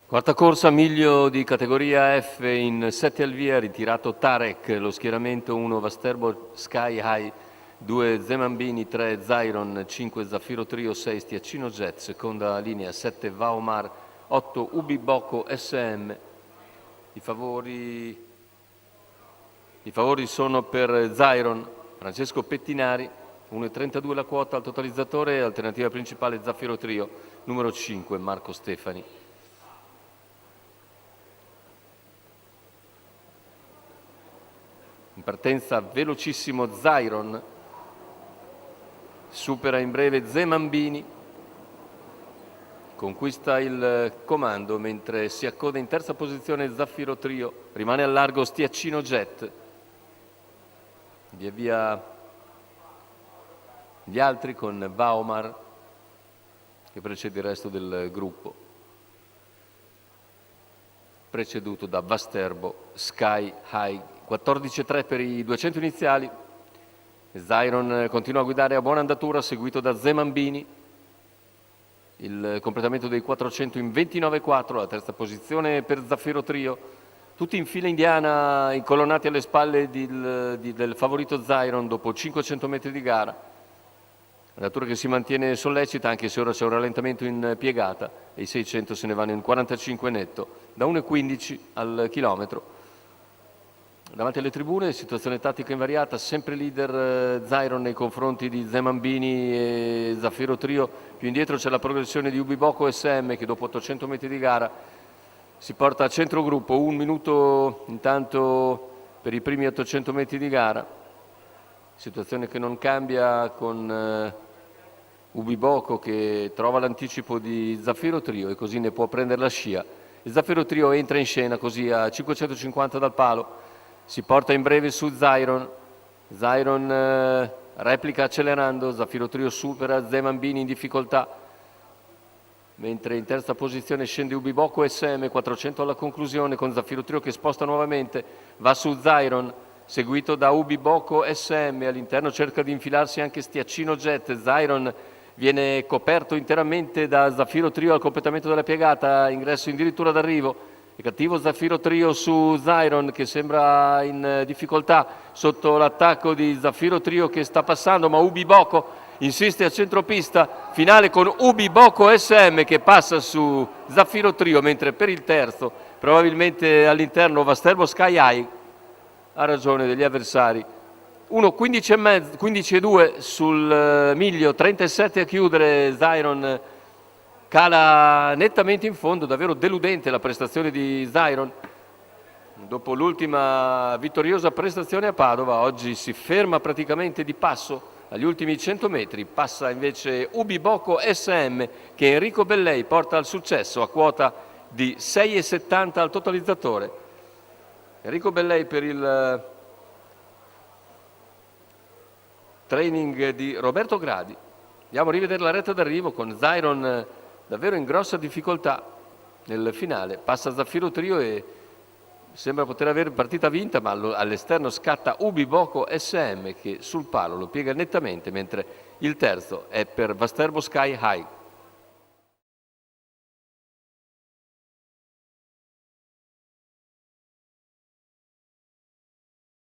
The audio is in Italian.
Quarta corsa, miglio di categoria F in 7 al via, ritirato Tarek, lo schieramento 1 Vasterbo Sky High, 2 Zemambini, 3 Zyron, 5 Zaffiro Trio, 6 Stiacino Jet, seconda linea 7 Vaomar, 8 Ubi Bocco SM. I favori sono per Zyron, Francesco Pettinari, 1,32 la quota al totalizzatore, alternativa principale Zaffiro Trio, numero 5 Marco Stefani. In partenza velocissimo Zyron, supera in breve Zemambini, conquista il comando mentre si accoda in terza posizione Zaffiro Trio, rimane al largo Stiacino Jet. Via via gli altri con Vaomar che precede il resto del gruppo, preceduto da Vasterbo Sky High. 14,3 per i 200 iniziali. Zyron continua a guidare a buona andatura, seguito da Zemambini. Il completamento dei 400 in 29,4, la terza posizione per Zaffiro Trio. Tutti in fila indiana, incolonnati alle spalle del favorito Zyron dopo 500 metri di gara. Andatura che si mantiene sollecita, anche se ora c'è un rallentamento in piegata e i 600 se ne vanno in 45 netto, da 1,15 al chilometro. Davanti alle tribune, situazione tattica invariata, sempre leader Zyron nei confronti di Zemambini e Zaffiro Trio. Più indietro c'è la progressione di Ubi Bocco SM che dopo 800 metri di gara si porta a centro gruppo, 1 minuto intanto per i primi 800 metri di gara. Situazione che non cambia con Ubi Bocco che trova l'anticipo di Zaffiro Trio e così ne può prendere la scia. Il Zaffiro Trio entra in scena così a 550 dal palo. Si porta in breve su Zyron. Zyron replica accelerando, Zaffiro Trio supera Zemambini in difficoltà. Mentre in terza posizione scende Ubi Bocco SM, 400 alla conclusione con Zaffiro Trio che sposta nuovamente, va su Zyron, seguito da Ubi Bocco SM, all'interno cerca di infilarsi anche Stiacino Jet. Zyron viene coperto interamente da Zaffiro Trio al completamento della piegata, ingresso addirittura d'arrivo. È cattivo Zaffiro Trio su Zyron che sembra in difficoltà sotto l'attacco di Zaffiro Trio che sta passando, ma Ubi Bocco insiste a centropista, finale con Ubi Bocco SM che passa su Zaffiro Trio, mentre per il terzo probabilmente all'interno Vasterbo Sky High ha ragione degli avversari. 1,15,2 sul miglio, 37 a chiudere. Zyron cala nettamente in fondo, davvero deludente la prestazione di Zyron. Dopo l'ultima vittoriosa prestazione a Padova, oggi si ferma praticamente di passo agli ultimi 100 metri. Passa invece Ubi Bocco SM che Enrico Bellei porta al successo a quota di 6,70 al totalizzatore. Enrico Bellei per il training di Roberto Gradi. Andiamo a rivedere la retta d'arrivo con Zyron davvero in grossa difficoltà nel finale. Passa Zaffiro Trio e sembra poter avere partita vinta, ma all'esterno scatta Ubi Bocco SM che sul palo lo piega nettamente, mentre il terzo è per Vasterbo Sky High.